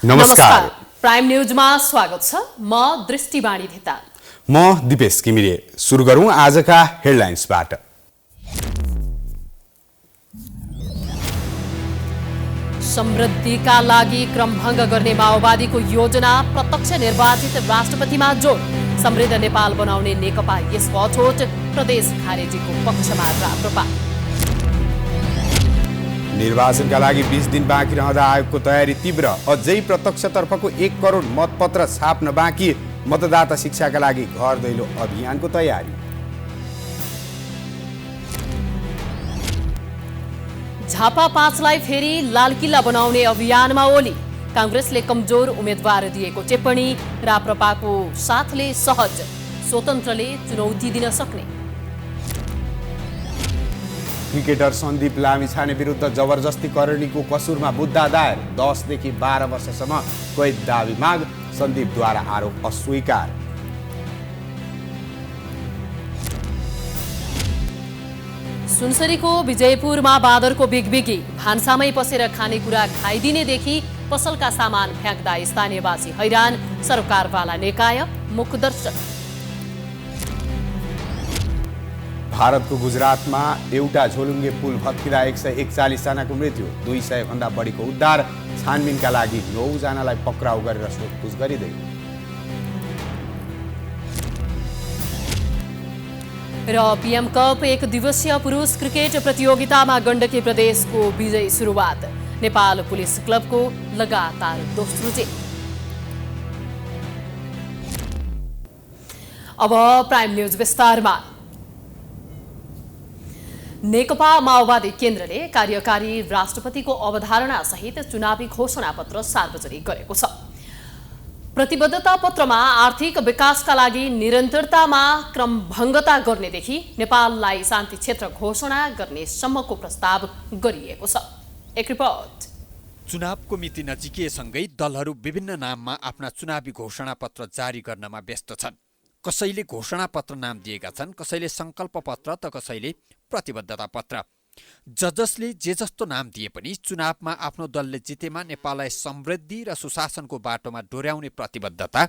नमस्कार। प्राइम न्यूजमा स्वागत छ। म दृष्टिवाणी धिताल। म दिपेश किमिरे। सुरु गरौं आजका हेडलाइन्सबाट। समृद्धिका लागि क्रमभङ्ग गर्ने माओवादीको योजना, प्रत्यक्ष निर्वाचित राष्ट्रपतिमा जोड। समृद्ध नेपाल बनाउने नेकपा यसको अठोट, प्रदेश खारेजीको पक्षमा राप्रपा। निर्वाचनका लागि 20 दिन बाँकी रहँदा आयोगको तयारी तीव्र। अझै प्रत्यक्षतर्फको 1 करोड मतपत्र छाप्न बाँकी। मतदाता शिक्षाका लागि घर दैलो अभियानको तयारी। झापा 5लाई फेरि लालकिल्ला बनाउने अभियानमा ओली। काङ्ग्रेसले कमजोर उम्मेद्वार दिएको टिप्पणी। राप्रपाको साथले सहज, स्वतन्त्रले चुनौती दिन सक्ने। क्रिकेटर सन्दीप लामिछाने विरुद्ध जबरजस्ती करणीको कसुरमा मुद्दा दायर। 10 देखि 12 वर्षसम्म कैद दाबी माग। सन्दीपद्वारा आरोप अस्वीकार। सुनसरीको विजयपुरमा बाँदरको बिगबिगी। भान्सामै पसेर खानेकुरा खाइदिनेदेखि पसलका सामान फ्याँक्दा स्थानीयवासी हैरान। सरकारवाला निकाय मुखदर्शक। भारतको गुजरातमा एउटा झोलुङ्गे पुल भत्किँदा 141 जनाको मृत्यु। 200 भन्दा बढीको उद्धार। छानबिनका लागि 9 जनालाई पक्राउ गरेर सोधपुछ गरिँदै। र पीएम कप 1 दिवसीय पुरुष क्रिकेट प्रतियोगितामा गण्डकी प्रदेशको विजयी सुरुवात। नेपाल पुलिस क्लबको लगातार दोस्रो जित। अब प्राइम न्यूज विस्तारमा। नेकपा माओवादी केन्द्रले कार्यकारी राष्ट्रपतिको अवधारणा सहित चुनावी घोषणापत्र सार्वजनिक गरेको छ। प्रतिबद्धता पत्रमा आर्थिक विकासका लागि निरन्तरतामा क्रमभङ्गता गर्नेदेखि नेपाललाई शान्ति क्षेत्र घोषणा गर्ने सम्मको प्रस्ताव गरिएको छ। एक रिपोर्ट। चुनावको मिति नजिकिएसँगै दलहरू विभिन्न नाममा आफ्ना चुनावी घोषणापत्र जारी गर्नमा व्यस्त छन्। कसैले घोषणापत्र नाम दिएका छन्, कसैले सङ्कल्प पत्र त कसैले प्रतिबद्धता पत्र। जसले जे जस्तो नाम दिए पनि चुनावमा आफ्नो दलले जितेमा नेपाललाई समृद्धि र सुशासनको बाटोमा डोर्याउने प्रतिबद्धता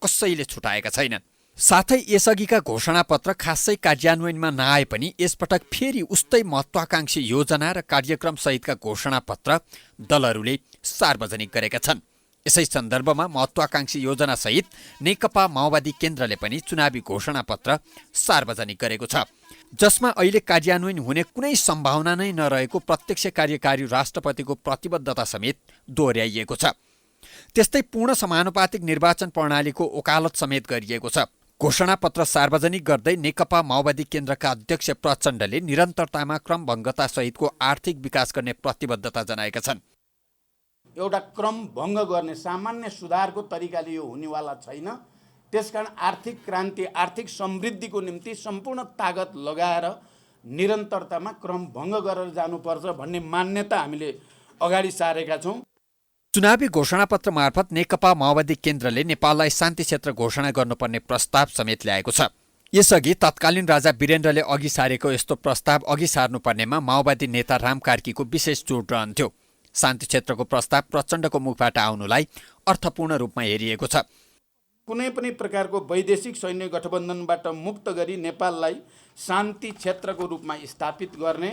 कसैले छुटाएका छैनन्। साथै यसअघिका घोषणापत्र खासै कार्यान्वयनमा नआए पनि यसपटक फेरि उस्तै महत्वाकांक्षी योजना र कार्यक्रम सहितका घोषणापत्र दलहरूले सार्वजनिक गरेका छन्। यसै सन्दर्भमा महत्वाकांक्षी योजना सहित नेकपा माओवादी केन्द्रले पनि चुनावी घोषणापत्र सार्वजनिक गरेको छ, जसमा अहिले कार्यान्वयन हुने कुनै सम्भावना नै नरहेको प्रत्यक्ष कार्यकारी राष्ट्रपतिको प्रतिबद्धता समेत दोहोर्याइएको छ। त्यस्तै पूर्ण समानुपातिक निर्वाचन प्रणालीको ओकालत समेत गरिएको छ। घोषणापत्र सार्वजनिक गर्दै नेकपा माओवादी केन्द्रका अध्यक्ष प्रचण्डले निरन्तरतामा क्रमभङ्गता सहितको आर्थिक विकास गर्ने प्रतिबद्धता जनाएका छन्। एउटा क्रम भङ्ग गर्ने सामान्य सुधारको तरिकाले यो हुनेवाला छैन। त्यसकारण आर्थिक क्रान्ति, आर्थिक समृद्धिको निम्ति सम्पूर्ण तागत लगाएर निरन्तरतामा क्रम भङ्ग गरेर जानुपर्छ भन्ने मान्यता हामीले अगाडि सारेका छौँ। चुनावी घोषणापत्र मार्फत नेकपा माओवादी केन्द्रले नेपाललाई शान्ति क्षेत्र घोषणा गर्नुपर्ने प्रस्ताव समेत ल्याएको छ। यसअघि तत्कालीन राजा वीरेन्द्रले अघि सारेको यस्तो प्रस्ताव अघि सार्नुपर्नेमा माओवादी नेता राम कार्कीको विशेष जोड रहन्थ्यो। शान्ति क्षेत्रको प्रस्ताव प्रचण्डको मुखबाट आउनुलाई अर्थपूर्ण रूपमा हेरिएको छ। कुनै पनि प्रकारको वैदेशिक सैन्य गठबन्धनबाट मुक्त गरी नेपाललाई शान्ति क्षेत्रको रूपमा स्थापित गर्ने।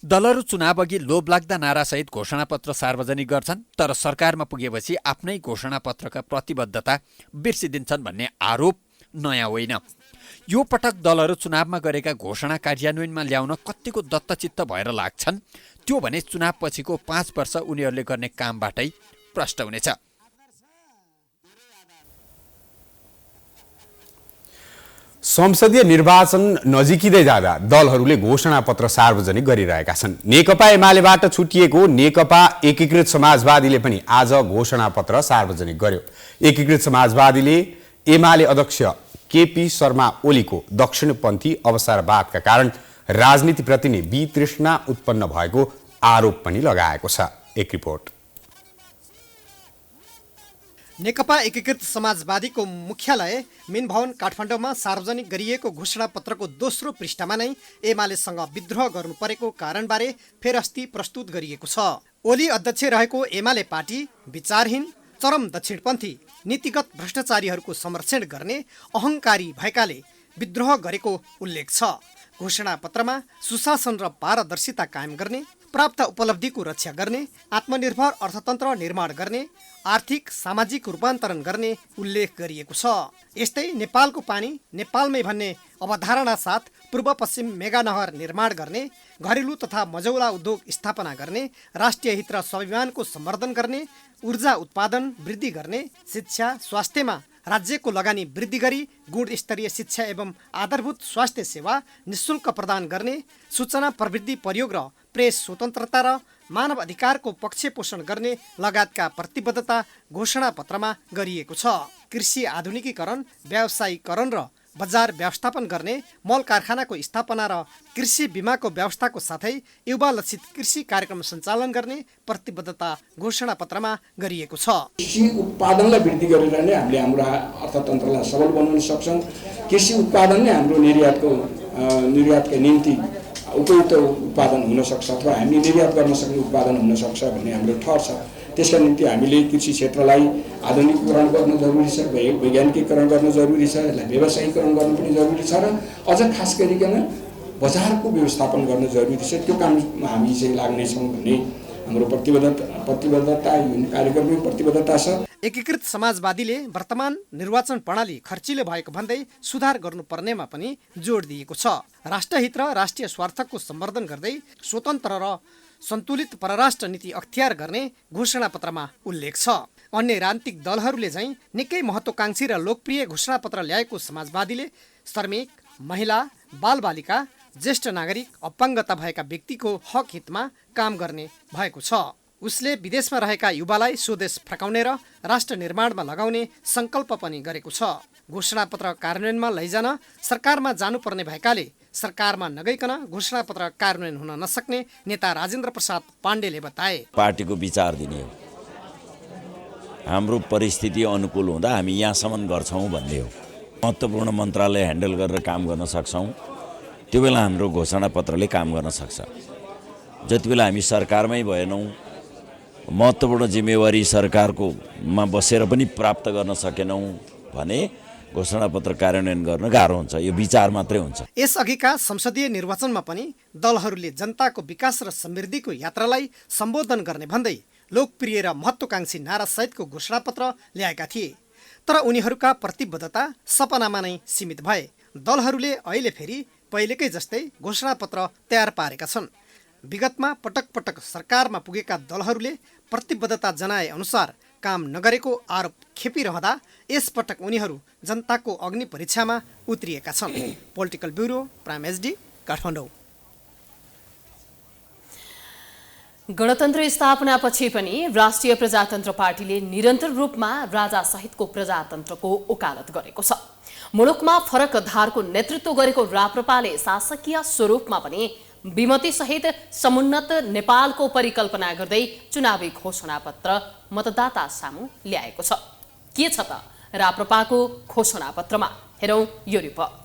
दलहरू चुनावअघि लोभलाग्दा नारासहित घोषणापत्र सार्वजनिक गर्छन्, तर सरकारमा पुगेपछि आफ्नै घोषणापत्रका प्रतिबद्धता बिर्सिदिन्छन् भन्ने आरोप नयाँ होइन। यो पटक दलहरू चुनावमा गरेका घोषणा कार्यान्वयनमा ल्याउन कतिको दत्तचित्त भएर लाग्छन्, त्यो भने चुनावपछिको 5 वर्ष उनीहरूले गर्ने कामबाटै प्रष्ट हुनेछ। संसदीय निर्वाचन नजिकिँदै जाँदा दलहरूले घोषणापत्र सार्वजनिक गरिरहेका छन्। नेकपा एमालेबाट छुटिएको नेकपा एकीकृत समाजवादीले पनि आज घोषणापत्र सार्वजनिक गर्यो। एकीकृत समाजवादीले एमाले अध्यक्ष केपी शर्मा ओलीको दक्षिणपन्थी अवसरवादका कारण राजनीतिप्रति नै वितृष्णा उत्पन्न भएको आरोप पनि लगाएको छ। एक रिपोर्ट। नेकपा एकीकृत समाजवादीको मुख्यालय मिन भवन काठमाडौँमा सार्वजनिक गरिएको घोषणापत्रको दोस्रो पृष्ठमा नै एमालेसँग विद्रोह गर्नु परेको कारणबारे फेर अस्ति प्रस्तुत गरिएको छ। ओली अध्यक्ष रहेको एमाले पार्टी विचारहीन चरम दक्षिणपन्थी नीतिगत भ्रष्टाचारीहरूको संरक्षण गर्ने अहङ्कारी भएकाले विद्रोह गरेको उल्लेख छ। घोषणापत्रमा सुशासन र पारदर्शिता कायम गर्ने, प्राप्त उपलब्धिको रक्षा गर्ने, आत्मनिर्भर अर्थतन्त्र निर्माण गर्ने, आर्थिक सामाजिक रूपान्तरण गर्ने उल्लेख गरिएको छ। यस्तै नेपालको पानी नेपालमै भन्ने अवधारणा साथ पूर्व पश्चिम मेगानहर निर्माण गर्ने, घरेलु तथा मझौला उद्योग स्थापना गर्ने, राष्ट्रिय हित र स्वाभिमानको सम्वर्धन गर्ने, ऊर्जा उत्पादन वृद्धि गर्ने, शिक्षा स्वास्थ्यमा राज्यको लगानी वृद्धि गरी गुणस्तरीय शिक्षा एवं आधारभूत स्वास्थ्य सेवा निशुल्क प्रदान गर्ने, सूचना प्रविधि प्रयोग र प्रेस स्वतन्त्रता र मानव अधिकारको पक्ष पोषण गर्ने लगायतका प्रतिबद्धता घोषणापत्रमा गरिएको छ। कृषि आधुनिकीकरण, व्यावसायीकरण र बजार व्यवस्थापन गर्ने, मल कारखानाको स्थापना र कृषि बीमाको व्यवस्थाको साथै युवा लक्षित कृषि कार्यक्रम सञ्चालन गर्ने प्रतिबद्धता घोषणापत्रमा गरिएको छ। कृषि उत्पादनलाई वृद्धि गरेर नै हामीले हाम्रो अर्थतन्त्रलाई सबल बनाउन सक्छौँ। कृषि उत्पादन नै हाम्रो निर्यातका निम्ति उपयुक्त उत्पादन हुन सक्छ अथवा हामी निर्यात गर्न सक्ने उत्पादन हुन सक्छ भन्ने हाम्रो ठहर छ। त्यसका निम्ति हामीले कृषि क्षेत्रलाई आधुनिकीकरण गर्न जरुरी छ, वैज्ञानिकीकरण गर्न जरुरी छ, यसलाई व्यवसायीकरण गर्न पनि जरुरी छ र अझ खास गरिकन बजारको व्यवस्थापन गर्न जरुरी छ। त्यो काममा हामी चाहिँ लाग्नेछौँ भन्ने हाम्रो प्रतिबद्धता यो कार्यक्रमको प्रतिबद्धता छ। एकीकृत समाजवादीले वर्तमान निर्वाचन प्रणाली खर्चिलो भएको भन्दै सुधार गर्नुपर्नेमा पनि जोड दिएको छ। राष्ट्रहित र राष्ट्रिय स्वार्थको सम्वर्धन गर्दै स्वतन्त्र र सन्तुलित परराष्ट्र नीति अख्तियार गर्ने घोषणापत्रमा उल्लेख छ। अन्य राजनीतिक दलहरूले चाहिँ निकै महत्त्वकांक्षी र लोकप्रिय घोषणापत्र ल्याएको समाजवादीले श्रमिक, महिला, बालबालिका, ज्येष्ठ नागरिक, अपाङ्गता भएका व्यक्तिको हक हितमा काम गर्ने भएको छ। उसले विदेशमा रहेका युवालाई स्वदेश फर्काउने र राष्ट्र निर्माणमा लगाउने सङ्कल्प पनि गरेको छ। घोषणापत्र कार्यान्वयनमा लैजान सरकारमा जानुपर्ने भएकाले सरकारमा नगइकन घोषणापत्र कार्यान्वयन हुन नसक्ने नेता राजेन्द्र प्रसाद पाण्डेले बताए। पार्टीको विचार दिने हो, हाम्रो परिस्थिति अनुकूल हुँदा हामी यहाँसम्म गर्छौँ भन्ने हो। महत्त्वपूर्ण मन्त्रालय ह्यान्डल गरेर काम गर्न सक्छौँ, त्यो बेला हाम्रो घोषणापत्रले काम गर्न सक्छ। जति बेला हामी सरकारमै भएनौँ, महत्त्वपूर्ण जिम्मेवारी सरकारकोमा बसेर पनि प्राप्त गर्न सकेनौँ भने घोषणापत्र कार्यान्वयन गर्न गाह्रो हुन्छ। यो विचार मात्रै हुन्छ। यसअघिका संसदीय निर्वाचनमा पनि दलहरूले जनताको विकास र समृद्धिको यात्रालाई सम्बोधन गर्ने भन्दै लोकप्रिय र महत्त्वकांक्षी नारासहितको घोषणापत्र ल्याएका थिए। तर उनीहरूका प्रतिबद्धता सपनामा नै सीमित भए। दलहरूले अहिले फेरि पहिलेकै जस्तै घोषणापत्र तयार पारेका छन्। विगतमा पटक पटक सरकारमा पुगेका दलहरूले प्रतिबद्धता जनाए अनुसार काम नगरेको आरोप खेपिरहँदा यसपटक उनीहरू जनताको अग्नि परीक्षामा उत्रिएका छन्। Political bureau, prime HD, Kathmandu. गणतन्त्र स्थापनापछि पनि राष्ट्रिय प्रजातन्त्र पार्टीले निरन्तर रूपमा राजासहितको प्रजातन्त्रको वकालत गरेको छ। मुलुकमा फरक धारको नेतृत्व गरेको राप्रपाले शासकीय स्वरूपमा पनि विमतिसहित समुन्नत नेपालको परिकल्पना गर्दै चुनावी घोषणापत्र मतदाता सामु ल्याएको छ। के छ त राप्रपाको घोषणापत्रमा? हेरौँ यो रिपोर्ट।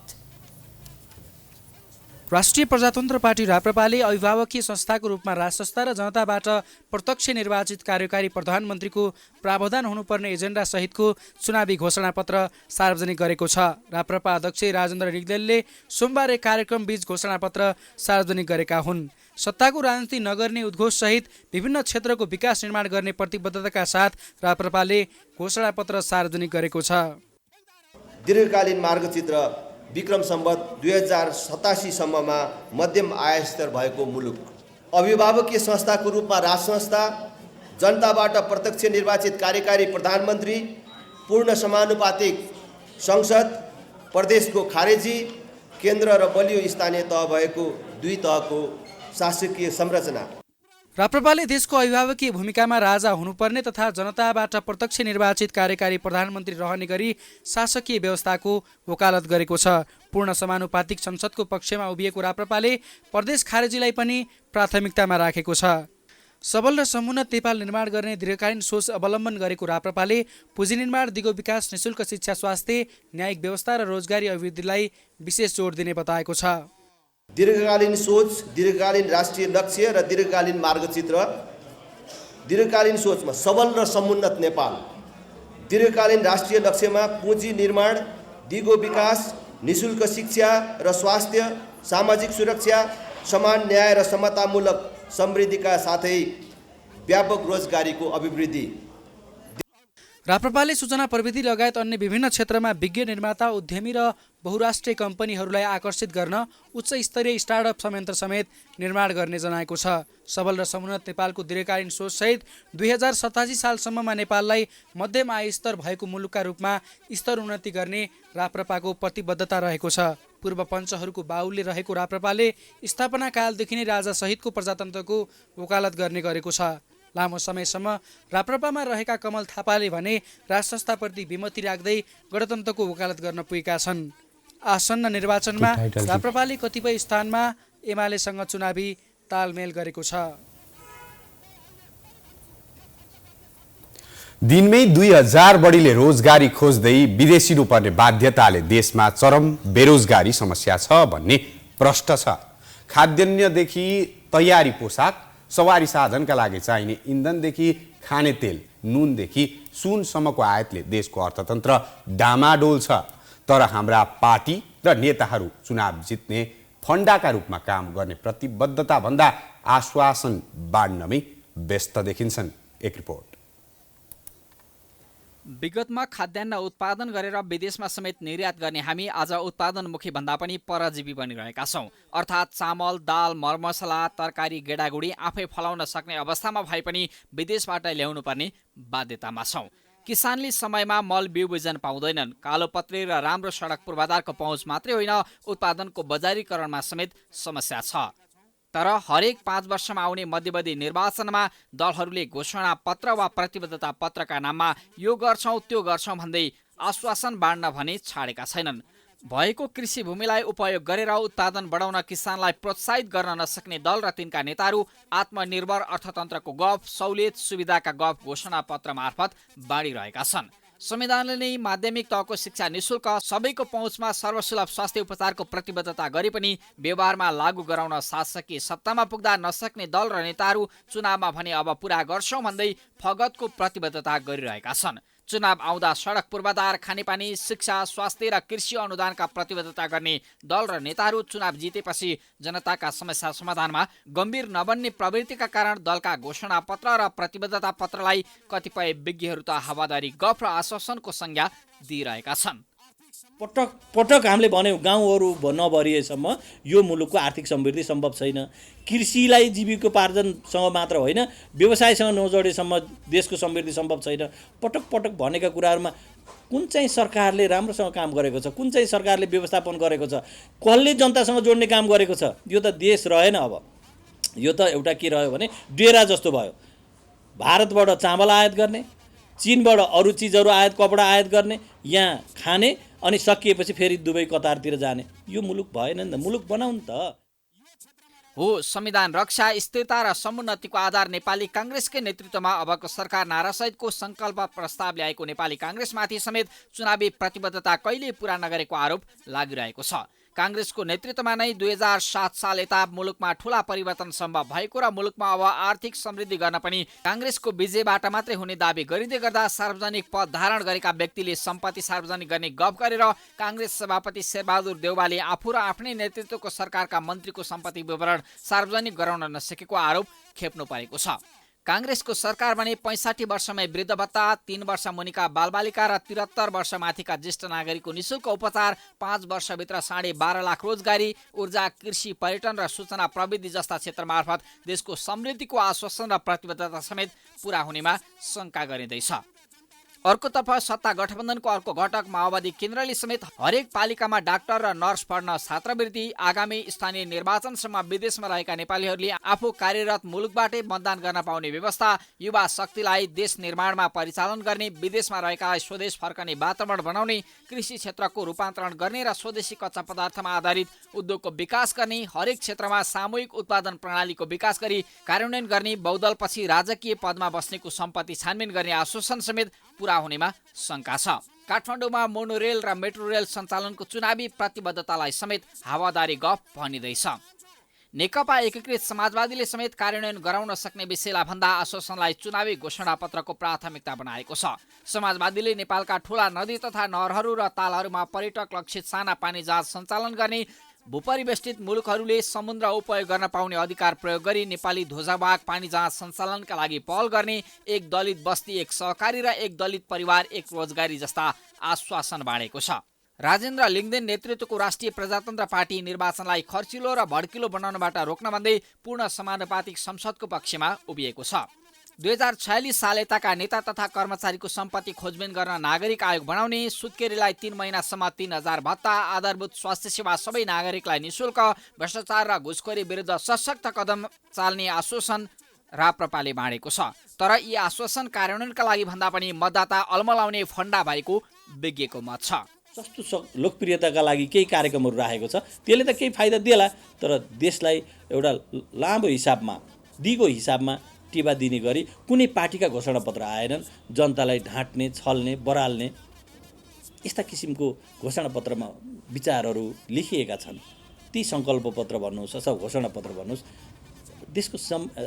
राष्ट्रिय प्रजातन्त्र पार्टी राप्रपाले अभिभावकीय संस्थाको रूपमा राजसंस्था र जनताबाट प्रत्यक्ष निर्वाचित कार्यकारी प्रधानमन्त्रीको प्रावधान हुनुपर्ने एजेन्डा सहितको चुनावी घोषणापत्र सार्वजनिक गरेको छ। राप्रपा अध्यक्ष राजेन्द्र रिग्देलले सोमबार एक कार्यक्रम बीच घोषणापत्र सार्वजनिक गरेका हुन्। सत्ताको राजनीति नगर्ने उद्घोषसहित विभिन्न क्षेत्रको विकास निर्माण गर्ने प्रतिबद्धताका साथ राप्रपाले घोषणापत्र सार्वजनिक गरेको छ। दीर्घकालीन मार्गचित्र विक्रम सम्वत 2087 सम्ममा मध्यम आय स्तर भएको मुलुक, अभिभावकीय संस्थाको रूपमा राज संस्था, जनताबाट प्रत्यक्ष निर्वाचित कार्यकारी प्रधानमन्त्री, पूर्ण समानुपातिक संसद, प्रदेशको खारेजी, केन्द्र र बलियो स्थानीय तह भएको 2 तहको शासकीय संरचना। राप्रपाले देशको अभिभावकीय भूमिकामा राजा हुनुपर्ने तथा जनताबाट प्रत्यक्ष निर्वाचित कार्यकारी प्रधानमन्त्री रहने गरी शासकीय व्यवस्थाको वकालत गरेको छ। पूर्ण समानुपातिक संसदको पक्षमा उभिएको राप्रपाले प्रदेश खारेजीलाई पनि प्राथमिकतामा राखेको छ। सबल र समुन्नत नेपाल निर्माण गर्ने दीर्घकालीन सोच अवलम्बन गरेको राप्रपाले पुँजी निर्माण, दिगो विकास, निशुल्क शिक्षा, स्वास्थ्य, न्यायिक व्यवस्था र रोजगारी अभिवृद्धिलाई विशेष जोड दिने बताएको छ। दीर्घकालीन सोच, दीर्घकालीन राष्ट्रिय लक्ष्य र दीर्घकालीन मार्गचित्र। दीर्घकालीन सोचमा सबल र समुन्नत नेपाल, दीर्घकालीन राष्ट्रिय लक्ष्यमा पुँजी निर्माण, दिगो विकास, निशुल्क शिक्षा र स्वास्थ्य, सामाजिक सुरक्षा, समान न्याय र समतामूलक समृद्धिका साथै व्यापक रोजगारीको अभिवृद्धि। राप्रपाले सूचना प्रविधि लगायत अन्य विभिन्न क्षेत्रमा विज्ञ निर्माता, उद्यमी र बहुराष्ट्रिय कम्पनीहरूलाई आकर्षित गर्न उच्च स्तरीय स्टार्टअप संयन्त्र समेत निर्माण गर्ने जनाएको छ। सबल र समुन्नत नेपालको दीर्घकालीन सोचसहित 2087 सालसम्ममा नेपाललाई मध्यम आय स्तर भएको मुलुकका रूपमा स्तर उन्नति गर्ने राप्रपाको प्रतिबद्धता रहेको छ। पूर्व पञ्चहरूको बाहुल्य रहेको राप्रपाले स्थापना कालदेखि नै राजासहितको प्रजातन्त्रको वकालत गर्ने गरेको छ। लामो समयसम्म राप्रपामा रहेका कमल थापाले भने राजसंस्थाप्रति विमति राख्दै गणतन्त्रको वकालत गर्न पुगेका छन्। आसन्न निर्वाचनमा राप्रपाले कतिपय स्थानमा एमालेसँग चुनावी तालमेल गरेको छ। दिनमै 2000 बढीले रोजगारी खोज्दै विदेशिनु पर्ने बाध्यताले देशमा चरम बेरोजगारी समस्या छ भन्ने प्रश्न छ। खाद्यान्नदेखि तयारी पोसाक, सवारी साधनका लागि चाहिने इन्धनदेखि खाने तेल, नुनदेखि सुनसम्मको आयातले देशको अर्थतन्त्र डामाडोल छ। तर हाम्रा पार्टी र नेताहरू चुनाव जित्ने फन्डाका रूपमा काम गर्ने प्रतिबद्धता भन्दा आश्वासन बाँड्नमै व्यस्त देखिन्छन्। एक रिपोर्ट। विगतमा खाद्यान्न उत्पादन गरेर विदेशमा समेत निर्यात गर्ने हामी आज उत्पादनमुखी भन्दा पनि परजीवी बनिरहेका छौँ। अर्थात् चामल, दाल, मरमसला, तरकारी, गेडागुडी आफै फलाउन सक्ने अवस्थामा भए पनि विदेशबाट ल्याउनु पर्ने बाध्यतामा छौँ। किसानले समयमा मल बिउ बिजन पाउँदैनन्। कालोपत्री र राम्रो सडक पूर्वाधारको पहुँच मात्रै होइन, उत्पादनको बजारीकरणमा समेत समस्या छ। तर हरेक 5 वर्षमा आउने मध्यवधि निर्वाचनमा दलहरूले घोषणा पत्र वा प्रतिबद्धता पत्रका नाममा यो गर्छौँ त्यो गर्छौँ भन्दै आश्वासन बाँड्न भने छाडेका छैनन्। भएको कृषि भूमिलाई उपयोग गरेर उत्पादन बढाउन किसानलाई प्रोत्साहित गर्न नसक्ने दल र तिनका नेताहरू आत्मनिर्भर अर्थतन्त्रको गफ, सहुलियत सुविधाका गफ घोषणा पत्र मार्फत बाँडिरहेका छन्। संविधानले नै माध्यमिक तहको शिक्षा निशुल्क, सबैको पहुँचमा सर्वसुलभ स्वास्थ्य उपचारको प्रतिबद्धता गरे पनि व्यवहारमा लागू गराउन शासकीय सत्तामा पुग्दा नसक्ने दल र नेताहरू चुनावमा भने अब पुरा गर्छौँ भन्दै फगतको प्रतिबद्धता गरिरहेका छन्। चुनाव आउँदा सडक पूर्वाधार, खानेपानी, शिक्षा, स्वास्थ्य र कृषि अनुदानका प्रतिबद्धता गर्ने दल र नेताहरू चुनाव जितेपछि जनताका समस्या समाधानमा गम्भीर नबन्ने प्रवृत्तिका कारण दलका घोषणा पत्र र प्रतिबद्धता पत्रलाई कतिपय विज्ञहरू त हावादारी गफ र आश्वासनको संज्ञा दिइरहेका छन्। पटक पटक हामीले भन्यौँ गाउँहरू नभरिएसम्म यो मुलुकको आर्थिक समृद्धि सम्भव छैन। कृषिलाई जीविकोपार्जनसँग मात्र होइन, व्यवसायसँग नजोडेसम्म देशको समृद्धि सम्भव छैन। पटक पटक भनेका कुराहरूमा कुन चाहिँ सरकारले राम्रोसँग काम गरेको छ, कुन चाहिँ सरकारले व्यवस्थापन गरेको छ, कसले जनतासँग जोड्ने काम गरेको छ? यो त देश रहेन। अब यो त एउटा के रह्यो भने डेरा जस्तो भयो। भारतबाट चामल आयात गर्ने, चीनबाट अरू चिजहरू आयात, कपडा आयात गर्ने, यहाँ खाने, अनि सकिएपछि फेरि दुबई कतारतिर जाने। यो मुलुक भएन नि त। मुलुक बनाउनु त हो। संविधान रक्षा, स्थिरता र समुन्नतिको आधार नेपाली काङ्ग्रेसकै नेतृत्वमा अबको सरकार नारासहितको संकल्प प्रस्ताव ल्याएको नेपाली काङ्ग्रेसमाथि समेत चुनावी प्रतिबद्धता कहिले पूरा नगरेको आरोप लागिरहेको छ। काङ्ग्रेसको नेतृत्वमा नै 2007 साल यता मुलुकमा ठूला परिवर्तन सम्भव भएको र मुलुकमा अब आर्थिक समृद्धि गर्न पनि काङ्ग्रेसको विजयबाट मात्रै हुने दावी गरिँदै गर्दा सार्वजनिक पद धारण गरेका व्यक्तिले सम्पत्ति सार्वजनिक गर्ने गफ गरेर काङ्ग्रेस सभापति शेरबहादुर देउवाले आफू र आफ्नै नेतृत्वको सरकारका मन्त्रीको सम्पत्ति विवरण सार्वजनिक गराउन नसकेको आरोप खेप्नु परेको छ। काङ्ग्रेसको सरकार भने 65 वर्षमै वृद्ध भत्ता, 3 वर्ष मुनिका बालबालिका र 73 वर्ष माथिका ज्येष्ठ नागरिकको निशुल्क उपचार, 5 वर्षभित्र 12.5 लाख रोजगारी, ऊर्जा, कृषि, पर्यटन र सूचना प्रविधि जस्ता क्षेत्र मार्फत देशको समृद्धिको आश्वासन र प्रतिबद्धता समेत पूरा हुनेमा शङ्का गरिँदैछ। अर्कोतर्फ सत्ता गठबन्धनको अर्को घटक माओवादी केन्द्रले समेत हरेक पालिकामा डाक्टर र नर्स पढ्न छात्रवृत्ति, आगामी स्थानीय निर्वाचनसम्म विदेशमा रहेका नेपालीहरूले आफू कार्यरत मुलुकबाटै मतदान गर्न पाउने व्यवस्था, युवा शक्तिलाई देश निर्माणमा परिचालन गर्ने, विदेशमा रहेका स्वदेश फर्कने वातावरण बनाउने, कृषि क्षेत्रको रूपान्तरण गर्ने र स्वदेशी कच्चा पदार्थमा आधारित उद्योगको विकास गर्ने, हरेक क्षेत्रमा सामूहिक उत्पादन प्रणालीको विकास गरी कार्यान्वयन गर्ने, बहुदलपछि राजकीय पदमा बस्नेको सम्पत्ति छानबिन गर्ने आश्वासन समेत पूरा हुनेमा शङ्का छ। काठमाडौँमा मोनोरेल र मेट्रो रेल सञ्चालनको चुनावी प्रतिबद्धतालाई समेत हावादारी गफ भनिँदैछ। नेकपा एकीकृत समाजवादीले समेत कार्यान्वयन गराउन सक्ने विषयलाई भन्दा आश्वासनलाई चुनावी घोषणापत्रको प्राथमिकता बनाएको छ। समाजवादीले नेपालका ठूला नदी तथा नहरहरू र तालहरूमा पर्यटक लक्षित साना पानी जहाज सञ्चालन गर्ने, भूपरिवेष्टित मुलुकहरूले समुद्र उपयोग गर्न पाउने अधिकार प्रयोग गरी नेपाली ध्वजावाहक पानी जहाज सञ्चालनका लागि पहल गर्ने, एक दलित बस्ती एक सहकारी र एक दलित परिवार एक रोजगारी जस्ता आश्वासन बाँडेको छ। राजेन्द्र लिङ्गदेन नेतृत्वको राष्ट्रिय प्रजातन्त्र पार्टी निर्वाचनलाई खर्चिलो र भड्किलो बनाउनबाट रोक्न भन्दै पूर्ण समानुपातिक संसदको पक्षमा उभिएको छ। 2046 साल यताका नेता तथा कर्मचारीको सम्पत्ति खोजबिन गर्न नागरिक आयोग बनाउने, सुत्केरीलाई 3 महिनासम्म 3000 भत्ता, आधारभूत स्वास्थ्य सेवा सबै नागरिकलाई निशुल्क, भ्रष्टाचार र घुसखोरी विरुद्ध सशक्त कदम चाल्ने आश्वासन राप्रपाले बाँडेको छ। तर यी आश्वासन कार्यान्वयनका लागि भन्दा पनि मतदाता अल्मलाउने फन्डा भएको विज्ञको मत छ। सस्तो लोकप्रियताका लागि केही कार्यक्रमहरू राखेको छ, त्यसले त केही फाइदा दिएला, तर देशलाई एउटा लामो हिसाबमा दिगो हिसाबमा टेवा दिने गरी कुनै पार्टीका घोषणापत्र आएनन्। जनतालाई ढाँट्ने, छल्ने, बराल्ने यस्ता किसिमको घोषणापत्रमा विचारहरू लेखिएका छन्। ती सङ्कल्पपत्र भन्नुहोस् अथवा घोषणापत्र भन्नुहोस्, देशको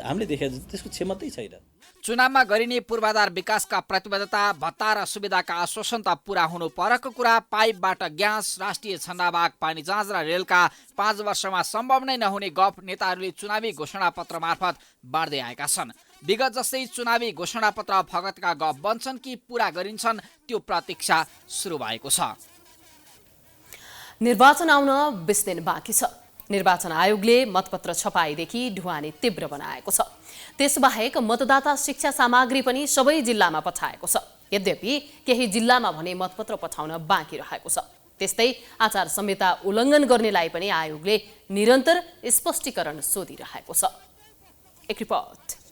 हामीले देखेका त्यसको क्षमतै छैन। चुनावमा गरिने पूर्वाधार विकासका प्रतिबद्धता, भत्ता र सुविधाका आश्वासन त पुरा हुनु परको कुरा। पाइपबाट ग्यास, राष्ट्रिय छन्दावाहक पानी जहाज र रेलका 5 वर्षमा सम्भव नै नहुने गफ नेताहरूले चुनावी घोषणापत्र मार्फत बाँड्दै आएका छन्। विगत जस्तै चुनावी घोषणापत्र फगतका गफ बन्छन् कि पुरा गरिन्छन्, त्यो प्रतीक्षा सुरु भएको छ। निर्वाचन आउन 20 दिन बाँकी छ। निर्वाचन आयोगले मतपत्र छपाईदेखि ढुवानी तीव्र बनाएको छ। त्यसबाहेक मतदाता शिक्षा सामग्री पनि सबै जिल्लामा पठाएको छ। यद्यपि केही जिल्लामा भने मतपत्र पठाउन बाँकी रहेको छ। त्यस्तै आचार संहिता उल्लङ्घन गर्नेलाई पनि आयोगले निरन्तर स्पष्टीकरण सोधिरहेको छ। एक रिपोर्ट।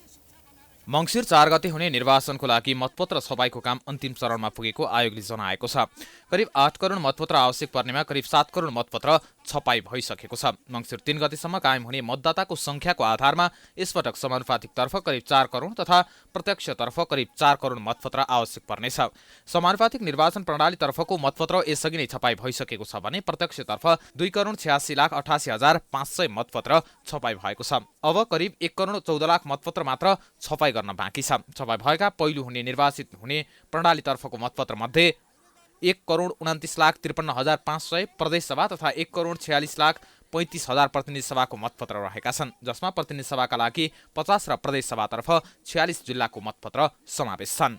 मङ्सिर 4 गते हुने निर्वाचनको लागि मतपत्र छपाईको काम अन्तिम चरणमा पुगेको आयोगले जनाएको छ। करिब 8 करोड मतपत्र आवश्यक पर्नेमा करिब 7 करोड मतपत्र छपाई भइसकेको छ। मङ्सिर 3 गतेसम्म कायम हुने मतदाताको संख्याको आधारमा यसपटक समानुपातिकतर्फ करिब 4 करोड तथा प्रत्यक्षतर्फ करिब 4 करोड मतपत्र आवश्यक पर्नेछ। समानुपातिक निर्वाचन प्रणालीतर्फको मतपत्र यसअघि नै छपाई भइसकेको छ भने प्रत्यक्षतर्फ 2,86,88,500 मतपत्र छपाई भएको छ। अब करिब 1,14,00,000 मतपत्र मात्र छपाई गर्न बाँकी छ। छपाई भएका पहिलो हुने निर्वाचित हुने प्रणालीतर्फको मतपत्र मध्ये 1,29,53,500 प्रदेश सभा तथा 1,46,35,000 प्रतिनिधि सभाको मतपत्र रहेका छन्, जसमा प्रतिनिधि सभाका लागि 50 र प्रदेश सभातर्फ 46 जिल्लाको मतपत्र समावेश छन्।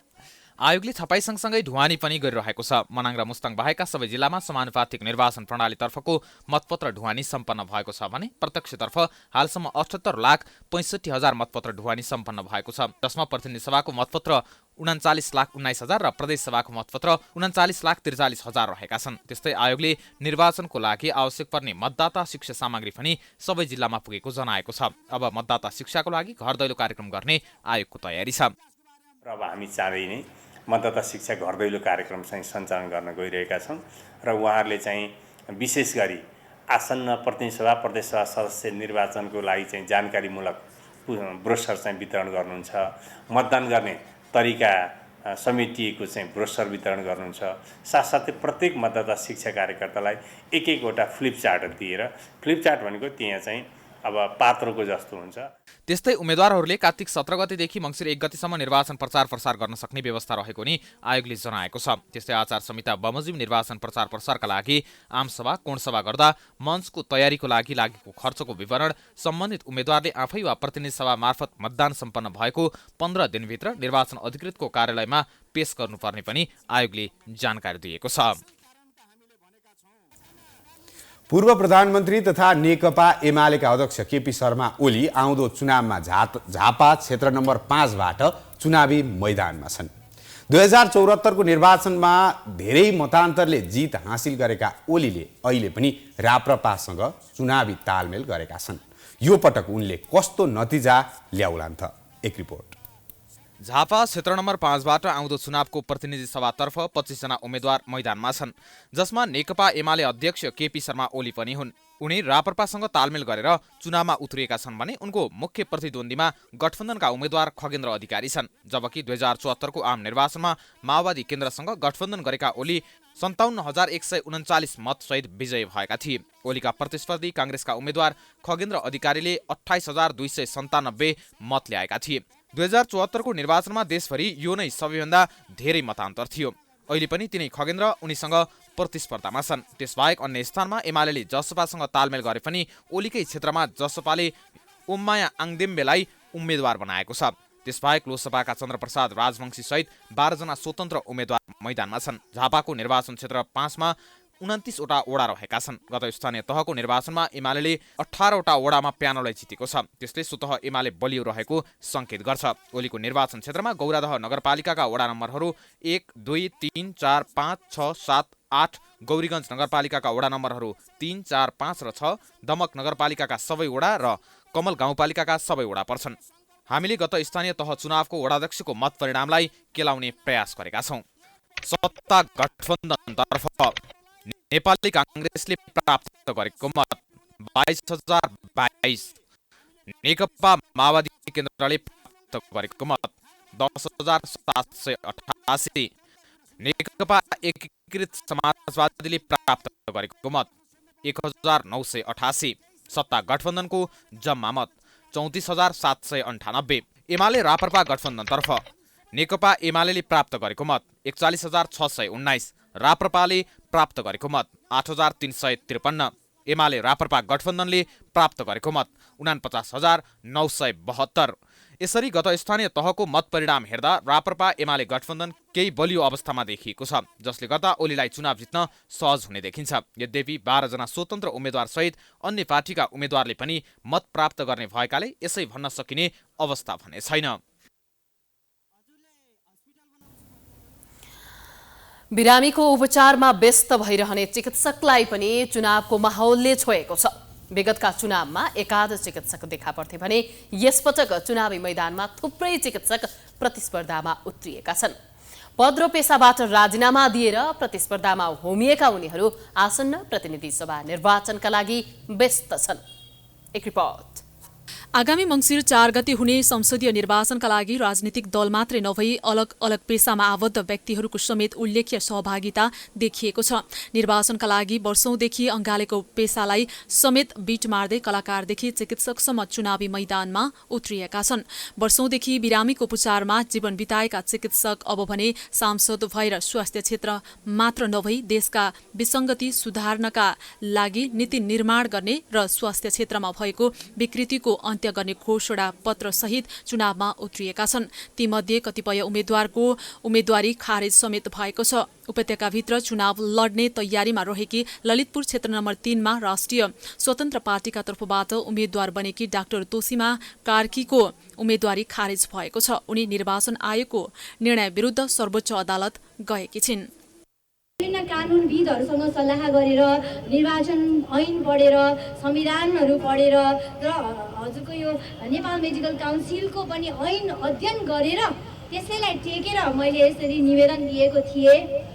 आयोगले छपाई सँगसँगै ढुवानी पनि गरिरहेको छ। मनाङ र मुस्ताङ बाहेकका सबै जिल्लामा समानुपातिक निर्वाचन प्रणालीतर्फको मतपत्र ढुवानी सम्पन्न भएको छ भने प्रत्यक्षतर्फ हालसम्म 78,65,000 मतपत्र ढुवानी सम्पन्न भएको छ, जसमा प्रतिनिधि सभाको मतपत्र 39,19,000 र प्रदेश सभाको मतपत्र 39,43,000 रहेका छन्। त्यस्तै आयोगले निर्वाचनको लागि आवश्यक पर्ने मतदाता शिक्षा सामग्री पनि सबै जिल्लामा पुगेको जनाएको छ। अब मतदाता शिक्षाको लागि घर दैलो कार्यक्रम गर्ने आयोगको तयारी छ। र अब हामी चाँडै नै मतदाता शिक्षा घर दैलो कार्यक्रम चाहिँ सञ्चालन गर्न गइरहेका छौँ र उहाँहरूले चाहिँ विशेष गरी आसन्न प्रतिनिधि सभा प्रदेश सभा सदस्य निर्वाचनको लागि चाहिँ जानकारीमूलक ब्रोसर चाहिँ वितरण गर्नुहुन्छ। मतदान गर्ने तरिका समेटिएको चाहिँ ब्रोसर वितरण गर्नुहुन्छ। साथसाथै प्रत्येक मतदाता शिक्षा कार्यकर्तालाई एक-एकवटा फ्लिप चार्ट दिएर, फ्लिप चार्ट भनेको त्यहाँ चाहिँ अब पात्रोको जस्तो हुन्छ। त्यस्तै उम्मेदवारहरूले कार्तिक 17 गतेदेखि मङ्सिर 1 गतेसम्म निर्वाचन प्रचार प्रसार गर्न सक्ने व्यवस्था रहेको नि आयोगले जनाएको छ। त्यस्तै आचार संहिता बमोजिम निर्वाचन प्रचार प्रसारका लागि आमसभा कोणसभा गर्दा मञ्चको तयारीको लागि लागेको खर्चको विवरण सम्बन्धित उम्मेदवारले आफै वा प्रतिनिधि सभा मार्फत मतदान सम्पन्न भएको 15 दिनभित्र निर्वाचन अधिकृतको कार्यालयमा पेश गर्नुपर्ने पनि आयोगले जानकारी दिएको छ। पूर्व प्रधानमन्त्री तथा नेकपा एमालेका अध्यक्ष केपी शर्मा ओली आउँदो चुनावमा झापा क्षेत्र नम्बर 5बाट चुनावी मैदानमा छन्। 2074 को निर्वाचनमा धेरै मतान्तरले जित हासिल गरेका ओलीले अहिले पनि राप्रपासँग चुनावी तालमेल गरेका छन्। यो पटक उनले कस्तो नतिजा ल्याउलान् त? एक रिपोर्ट। झापा क्षेत्र नम्बर 5बाट आउँदो चुनावको प्रतिनिधि सभातर्फ 25 जना उम्मेद्वार मैदानमा छन्, जसमा नेकपा एमाले अध्यक्ष केपी शर्मा ओली पनि हुन्। उनी राप्रपासँग तालमेल गरेर चुनावमा उत्रिएका छन् भने उनको मुख्य प्रतिद्वन्दीमा गठबन्धनका उम्मेद्वार खगेन्द्र अधिकारी छन्। जबकि 2074 को आम निर्वाचनमा माओवादी केन्द्रसँग गठबन्धन गरेका ओली 57,139 मतसहित विजयी भएका थिए। ओलीका प्रतिस्पर्धी काङ्ग्रेसका उम्मेद्वार खगेन्द्र अधिकारीले 28,297 मत ल्याएका थिए। 2074 को निर्वाचनमा देशभरि यो नै सबैभन्दा धेरै मतान्तर थियो। अहिले पनि तिनै खगेन्द्र उनीसँग प्रतिस्पर्धामा छन्। त्यसबाहेक अन्य स्थानमा एमाले जसपासँग तालमेल गरे पनि ओलीकै क्षेत्रमा जसपाले ओममाया आङदेम्बेलाई उम्मेद्वार बनाएको छ। त्यसबाहेक लोकसभाका चन्द्रप्रसाद राजवंशी सहित 12 जना स्वतन्त्र उम्मेद्वार मैदानमा छन्। झापाको निर्वाचन क्षेत्र 5 मा 29 वटा वडा रहेका छन्। गत स्थानीय तहको निर्वाचनमा एमाले 18 वटा वडामा प्यानललाई जितेको छ। त्यसले स्वतः एमाले बलियो रहेको संकेत गर्छ। ओलीको निर्वाचन क्षेत्रमा गौरादह नगरपालिकाका वडा नम्बरहरू 1, 2, 3, 4, 5, 6, 7, 8, गौरीगञ्ज नगरपालिकाका वडा नम्बरहरू 3, 4, 5 र 6, दमक नगरपालिकाका सबै वडा र कमल गाउँपालिकाका सबै वडा पर्छन्। हामीले गत स्थानीय तह चुनावको वडाध्यक्षको मत परिणामलाई केलाउने प्रयास गरेका छौं। सत्ता गठबन्धनतर्फ नेपाली काङ्ग्रेसले प्राप्त गरेको मत 22,022, नेकपा माओवादी केन्द्रले प्राप्त गरेको मत 10,788, नेकपा एकीकृत समाजवादीले प्राप्त गरेको मत 1,988, सत्ता गठबन्धनको जम्मा मत 34,798। एमाले राप्रपा गठबन्धनतर्फ नेकपा एमाले प्राप्त गरेको मत 41,619, राप्रपाले प्राप्त गरेको मत 8,353, एमाले राप्रपा गठबन्धनले प्राप्त गरेको मत 49,972। यसरी गत स्थानीय तहको मत परिणाम हेर्दा राप्रपा एमाले गठबन्धन केही बलियो अवस्थामा देखिएको छ, जसले गर्दा ओलीलाई चुनाव जित्न सहज हुने देखिन्छ। यद्यपि 12 जना स्वतन्त्र उम्मेद्वार सहित अन्य पार्टीका उम्मेद्वारले पनि मत प्राप्त गर्ने भएकाले यसै भन्न सकिने अवस्था भने छैन। बिरामीको उपचारमा व्यस्त भइरहने चिकित्सकलाई पनि चुनावको माहौलले छोएको छ। विगतका चुनावमा एकाध चिकित्सक देखा पर्थे भने यसपटक चुनावी मैदानमा थुप्रै चिकित्सक प्रतिस्पर्धामा उत्रिएका छन्। पद र पेसाबाट राजीनामा दिएर प्रतिस्पर्धामा होमिएका उनीहरू आसन्न प्रतिनिधि सभा निर्वाचनका लागि व्यस्त छन्। एक रिपोर्ट। आगामी मङ्सिर 4 गते हुने संसदीय निर्वाचनका लागि राजनीतिक दल मात्रै नभई अलग अलग पेसामा आबद्ध व्यक्तिहरूको समेत उल्लेख्य सहभागिता देखिएको छ। निर्वाचनका लागि वर्षौंदेखि अँगालेको पेसालाई समेत बीट मार्दै कलाकारदेखि चिकित्सकसम्म चुनावी मैदानमा उत्रिएका छन्। वर्षौंदेखि बिरामीको उपचारमा जीवन बिताएका चिकित्सक अब भने सांसद भएर स्वास्थ्य क्षेत्र मात्र नभई देशका विसङ्गति सुधार्नका लागि नीति निर्माण गर्ने र स्वास्थ्य क्षेत्रमा भएको विकृतिको अन्त्य गर्ने घोषणा पत्र सहित चुनावमा उत्रिएका छन्। तीमध्ये कतिपय उम्मेद्वारको उम्मेद्वारी खारेज समेत भएको छ। उपत्यकाभित्र चुनाव लड्ने तयारीमा रहेकी ललितपुर क्षेत्र नम्बर 3 मा राष्ट्रिय स्वतन्त्र पार्टीका तर्फबाट उम्मेद्वार बनेकी डाक्टर तोसीमा कार्कीको उम्मेद्वारी खारेज भएको छ। उनी निर्वाचन आयोगको निर्णय विरुद्ध सर्वोच्च अदालत गएकी छिन्। विभिन्न कानुनविदहरूसँग सल्लाह गरेर निर्वाचन ऐन पढेर संविधानहरू पढेर र हजुरको यो नेपाल मेडिकल काउन्सिलको पनि ऐन अध्ययन गरेर त्यसैलाई टेकेर मैले यसरी निवेदन दिएको थिएँ।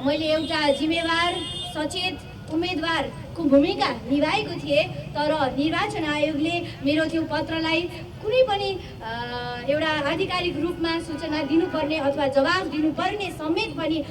मैले एउटा जिम्मेवार सचेत उम्मेदवारको भूमिका निभाएको थिएँ, तर निर्वाचन आयोगले मेरो त्यो पत्रलाई कुनै पनि एउटा आधिकारिक रूपमा सूचना दिनुपर्ने अथवा जवाफ दिनुपर्ने समेत पनि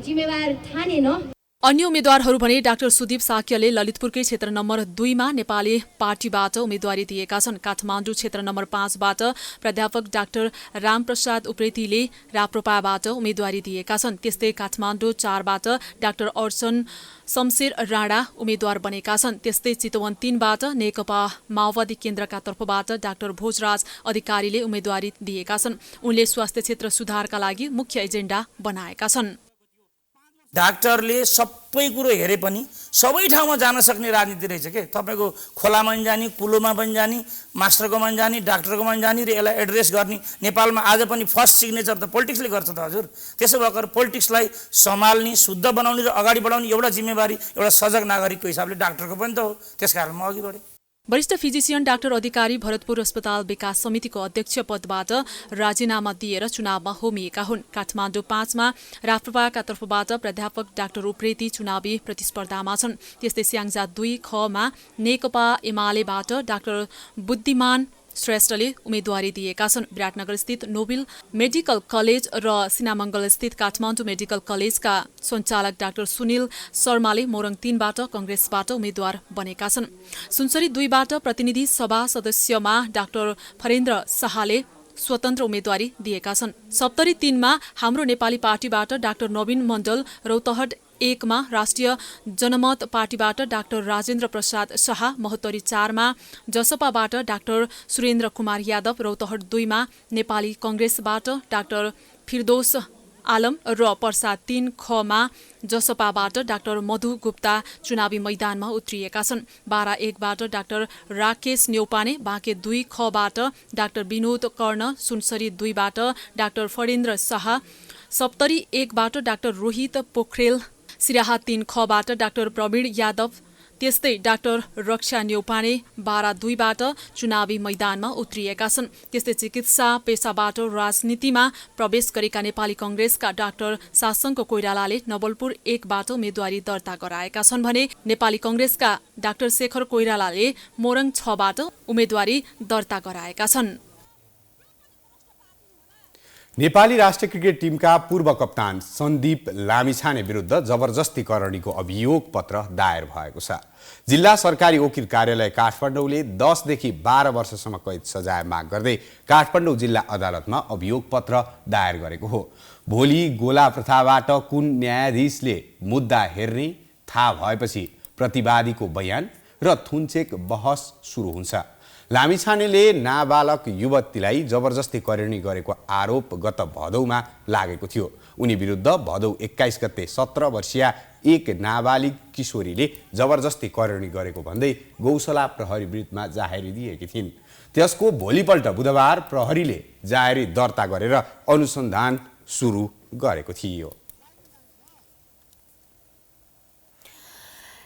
जिम्मेवार ठानेन। अन्य उम्मेद्वारहरू भने डाक्टर सुदीप साक्यले ललितपुरकै क्षेत्र नम्बर 2 मा नेपाली पार्टीबाट उम्मेद्वारी दिएका छन्। काठमाडौँ क्षेत्र नम्बर 5 बाट प्राध्यापक डाक्टर रामप्रसाद उप्रेतीले राप्रपाबाट उम्मेद्वारी दिएका छन्। त्यस्तै काठमाडौँ 4 बाट डाक्टर अर्चन शमशेर राणा उम्मेद्वार बनेका छन्। त्यस्तै चितवन 3 बाट नेकपा माओवादी केन्द्रका तर्फबाट डाक्टर भोजराज अधिकारीले उम्मेद्वारी दिएका छन्। उनले स्वास्थ्य क्षेत्र सुधारका लागि मुख्य एजेन्डा बनाएका छन्। डाक्टरले सबै कुरो हेरे पनि सबै ठाउँमा जान सक्ने राजनीति रहेछ के। तपाईँको खोलामा पनि जाने, कुलोमा पनि जाने, मास्टरकोमा पनि जाने, डाक्टरकोमा पनि जाने र यसलाई एड्रेस गर्ने। नेपालमा आज पनि फर्स्ट सिग्नेचर त पोलिटिक्सले गर्छ त हजुर। त्यसो भएर पोलिटिक्सलाई सम्हाल्ने, शुद्ध बनाउने र अगाडि बढाउने एउटा जिम्मेवारी एउटा सजग नागरिकको हिसाबले डाक्टरको पनि त हो। त्यसकारण म अघि बढेँ। वरिष्ठ फिजिसियन डाक्टर अधिकारी भरतपुर अस्पताल विकास समितिको अध्यक्ष पदबाट राजीनामा दिएर चुनावमा होमिएका हुन्। काठमाडौँ 5 मा राप्रपाका तर्फबाट प्राध्यापक डाक्टर उप्रेती चुनावी प्रतिस्पर्धामा छन्। त्यस्तै स्याङ्जा 2 ख मा नेकपा एमालेबाट डाक्टर बुद्धिमान श्रेष्ठले उम्मेदवारी दिएका छन्। विराटनगर स्थित नोबेल मेडिकल कलेज र सिनामङ्गल स्थित काठमाडौँ मेडिकल कलेजका सञ्चालक डाक्टर सुनिल शर्माले मोरङ 3 बाट कंग्रेसबाट उम्मेद्वार बनेका छन्। सुनसरी 2 बाट प्रतिनिधि सभा सदस्यमा डाक्टर फरेन्द्र शाहले स्वतन्त्र उम्मेदवारी दिएका छन्। सप्तरी 3 मा हाम्रो नेपाली पार्टीबाट डाक्टर नवीन मण्डल, रौतहट 1 मा राष्ट्रिय जनमत पार्टीबाट डाक्टर राजेन्द्र प्रसाद शाह, महोत्तरी 4 मा जसपाबाट डाक्टर सुरेन्द्र कुमार यादव, रौतहट 2 मा नेपाली कंग्रेसबाट डाक्टर फिरदोस आलम र पर्सा 3 ख मा जसपाबाट डाक्टर मधु गुप्ता चुनावी मैदानमा उत्रिएका छन्। बारा 1 बाट डाक्टर राकेश न्यौपाने, बाँके 2 ख बाट डाक्टर विनोद कर्ण, सुनसरी 2 बाट डाक्टर फरेन्द्र शाह, सप्तरी 1 बाट डाक्टर रोहित पोखरेल, सिराहा 3 ख बाट डाक्टर प्रवीण यादव, त्यस्तै डाक्टर रक्षा न्यौपाने बारा 2 बाट चुनावी मैदानमा उत्रिएका छन्। त्यस्तै चिकित्सा पेसाबाट राजनीतिमा प्रवेश गरेका नेपाली कंग्रेसका डाक्टर शासनको कोइरालाले नवलपुर 1 बाट उम्मेदवारी दर्ता गराएका छन् भने नेपाली कंग्रेसका डाक्टर शेखर कोइरालाले मोरङ 6 बाट उम्मेदवारी दर्ता गराएका छन्। नेपाली राष्ट्रिय क्रिकेट टिमका पूर्व कप्तान सन्दीप लामिछाने विरुद्ध जबरजस्तीकरणीको अभियोग पत्र दायर भएको छ। जिल्ला सरकारी वकिल कार्यालय काठमाडौँले 10 देखि 12 वर्षसम्म कैद सजाय माग गर्दै काठमाडौँ जिल्ला अदालतमा अभियोग पत्र दायर गरेको हो। भोलि गोला प्रथाबाट कुन न्यायाधीशले मुद्दा हेर्ने थाहा भएपछि प्रतिवादीको बयान र थुनचेक बहस सुरु हुन्छ। लामिछानेले नाबालक युवतीलाई जबरजस्तीकरणी गरेको आरोप गत भदौमा लागेको थियो। उनी विरुद्ध भदौ 21 गते 17 वर्षीय एक नाबालिग किशोरीले जबरजस्तीकरणी गरेको भन्दै गौशाला प्रहरी वृत्तमा जाहेरी दिएकी थिइन्। त्यसको भोलिपल्ट बुधबार प्रहरीले जाहेरी दर्ता गरेर अनुसन्धान सुरु गरेको थियो।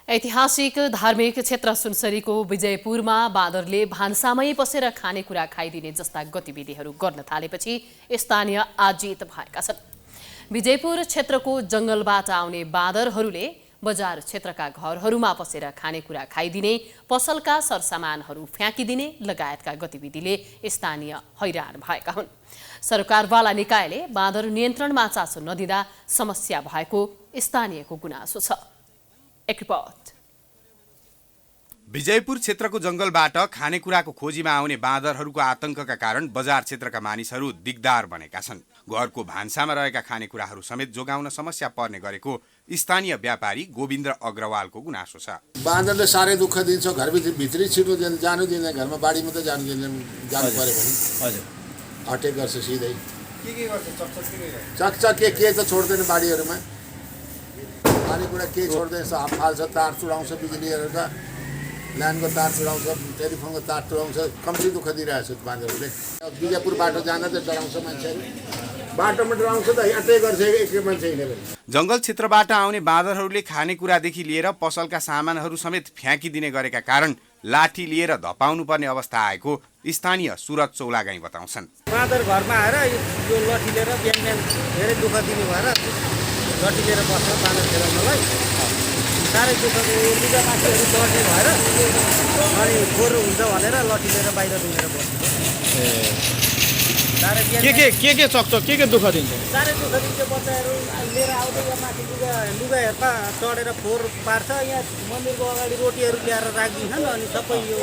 ऐतिहासिक धार्मिक क्षेत्र सुनसरीको विजयपुरमा बाँदरले भान्सामै बसेर खानेकुरा खाइदिने जस्ता गतिविधिहरू गर्न थालेपछि स्थानीय आजित भएका छन्। विजयपुर क्षेत्रको जंगलबाट आउने बाँदरहरूले बजार क्षेत्रका घरहरूमा बसेर खानेकुरा खाइदिने, पसलका सरसामानहरू फ्याँकिदिने लगायतका गतिविधिले स्थानीय हैरान भएका हुन्। सरकारवाला निकायले बाँदर नियन्त्रणमा चासो नदिँदा समस्या भएको स्थानीयको गुनासो छ। एक रिपोर्ट। विजयपुर क्षेत्रको जंगलबाट खानेकुराको खोजीमा आउने बाँदरहरूको आतंकका कारण बजार क्षेत्रका मानिसहरू दिगदार बनेका छन्। घरको भान्सामा रहेका खानेकुराहरू समेत जोगाउन समस्या पर्ने गरेको स्थानीय व्यापारी गोविन्द अग्रवालको गुनासो छ। बाँदरले साह्रै दुःख दिन्छ, घरभित्री छिटो जानु दिँदैन, घरमा बाडी मात्रै जानु दिँदैन। जानु पर्यो भने हजुर अटेक गर्छ सिधै। के गर्छ? चकचक के त छोड्दैन बाडीहरूमा, खानेकुरा के छोड्दैन, साफ फाल्छ, तार चुडाउँछ, बिजुलीहरूका ल्यान्डको तार चुडाउँछ, टेलिफोनको तार चुडाउँछ। कम्ती दुःख दिइरहेको छ बाँदरहरूले। विजयपुर बाटो जाँदा त डराउँछ मान्छेहरू, बाटोमा डराउँछ त अटेक गर्छ एक मान्छे हिँडेर। जंगल क्षेत्रबाट आउने बाँदरहरूले खानेकुरादेखि लिएर पसलका सामानहरू समेत फ्याँकिदिने गरेका कारण लाठी लिएर धपाउनु पर्ने अवस्था आएको स्थानीय सुरज चौलागाई बताउँछन्। बाँदर घरमा आएर यो लठी लिएर बिहान बिहान धेरै दुःख दिनु भएर लठी लिएर बस्छ बाँदर खेलाउनलाई। साह्रै दुःख लुगा मान्छेहरू लड्ने भएर अनि फोहोर हुन्छ भनेर लठी लिएर बाहिर रुँगेर बस्छ। के चक्छ, के दुःख दिन्छ? साह्रै दुःख दिन्छ। बच्चाहरू लिएर आउँदै यहाँ माथि लुगा हेर्दा चढेर फोहोर पार्छ। यहाँ मन्दिरको अगाडि रोटीहरू ल्याएर राखिदिन्छन् अनि सबै यो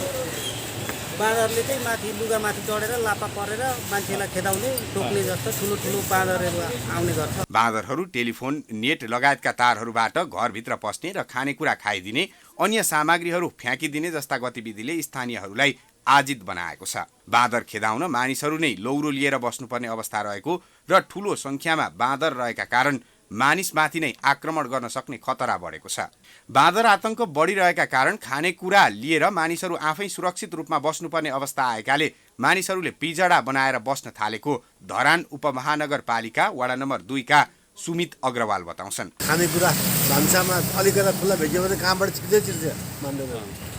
बाँदरले चाहिँ माथि लुगा माथि चढेर लापा परेर मान्छेलाई खेदाउने टोक्ने जस्तो ठुलो ठुलो बाँदरहरू आउने गर्छ। बाँदरहरू टेलिफोन, नेट लगायतका तारहरूबाट घरभित्र पस्ने र खानेकुरा खाइदिने, अन्य सामग्रीहरू फ्याँकिदिने जस्ता गतिविधिले स्थानीयहरूलाई आजित बनाएको छ। बाँदर खेदाउन मानिसहरू नै लौरो लिएर बस्नुपर्ने अवस्था रहेको र ठूलो संख्यामा बाँदर रहेका कारण मानिसमाथि नै आक्रमण गर्न सक्ने खतरा बढेको छ। बाँदर आतंक बढिरहेका कारण खानेकुरा लिएर मानिसहरू आफै सुरक्षित रूपमा बस्नुपर्ने अवस्था आएकाले मानिसहरूले पिजडा बनाएर बस्न थालेको धरान उपमहानगरपालिका वडा नम्बर 2 का सुमित अग्रवाल बताउँछन्। खानेकुरा भान्सामा अलिकता खुल्ला भेट्यो भने कहाँबाट छिर्छ मान्दैन।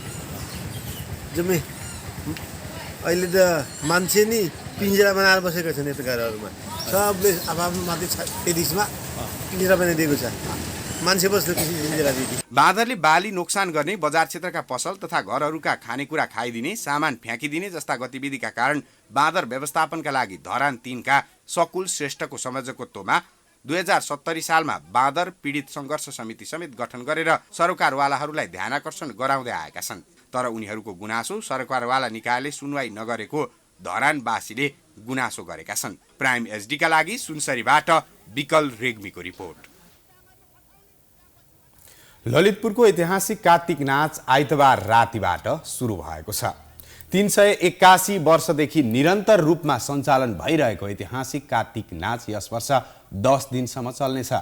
जम्मै अहिले त मान्छे नि पिन्जरा बनाएर बसेका छन् यता घरहरूमा सबले आफ्नो माथि टेरिसमा पिन्जरा बनाइदिएको छ मान्छे बस्ने पिन्जरा दिदी बाँदरले बाली नोक्सान गर्ने बजार क्षेत्रका पसल तथा घरहरूका खानेकुरा खाइदिने सामान फ्याँकिदिने जस्ता गतिविधिका कारण बाँदर व्यवस्थापनका लागि धरान 3 का सकुल श्रेष्ठको संयोजकत्वमा 2070 सालमा बाँदर पीडित सङ्घर्ष समिति समेत गठन गरेर सरकारवालाहरूलाई ध्यानाकर्षण गराउँदै आएका छन्। तर उनीहरूको गुनासो सरकारवाला निकायले सुनवाई नगरेको धरानवासीले गुनासो गरेका छन्। प्राइम एचडीका लागि सुनसरीबाट विकल रेग्मीको रिपोर्ट। ललितपुरको ऐतिहासिक कार्तिक नाच आइतबार रातिबाट सुरु भएको छ। 381 वर्षदेखि निरन्तर रूपमा सञ्चालन भइरहेको ऐतिहासिक कार्तिक नाच यस वर्ष 10 दिनसम्म चल्नेछ।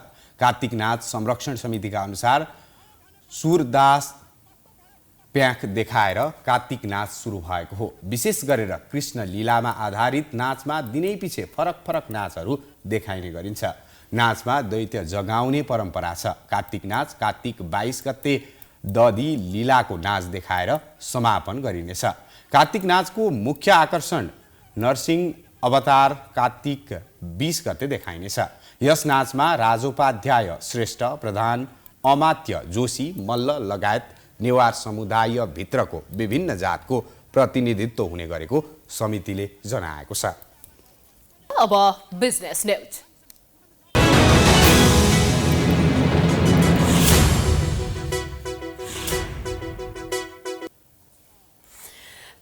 कार्तिक नाच संरक्षण समितिका अनुसार सुरदास प्याख देखाएर कार्तिक नाच सुरु भएको हो। विशेष गरेर कृष्ण लीलामा आधारित नाचमा दिनैपिछे फरक फरक नाचहरू देखाइने गरिन्छ। नाचमा दैत्य जगाउने परम्परा छ। कार्तिक नाच कार्तिक 22 गते दधी लीलाको नाच देखाएर समापन गरिनेछ। कार्तिक नाचको मुख्य आकर्षण नरसिंह अवतार कार्तिक 20 गते देखाइनेछ। यस नाचमा राजोपाध्याय श्रेष्ठ, प्रधान अमात्य जोशी, मल्ल लगायत नेवार समुदाय भित्रको विभिन्न जातको प्रतिनिधित्व हुने गरेको समितिले जनाएको छ। अब बिजनेस न्यूज।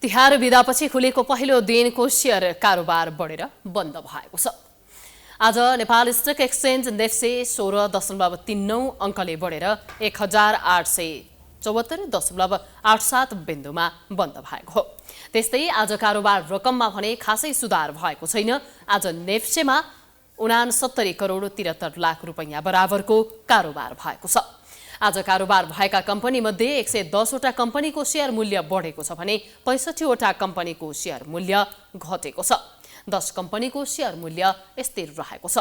तिहार बिदापछि खुलेको पहिलो दिनको शेयर कारोबार बढेर बन्द भएको छ। आज नेपाल स्टक एक्सचेन्ज नेफ्से 16.39 अङ्कले बढेर 1874.87 बिन्दुमा बन्द भएको हो। त्यस्तै आज कारोबार रकममा भने खासै सुधार भएको छैन। आज नेफ्सेमा 69 करोड 73 लाख रुपैयाँ बराबरको कारोबार भएको छ। आज कारोबार भएका कम्पनी मध्ये 110 वटा कम्पनीको शेयर मूल्य बढेको छ भने 65 वटा कम्पनीको शेयर मूल्य घटेको छ। 10 कम्पनीको शेयर मूल्य स्थिर रहेको छ।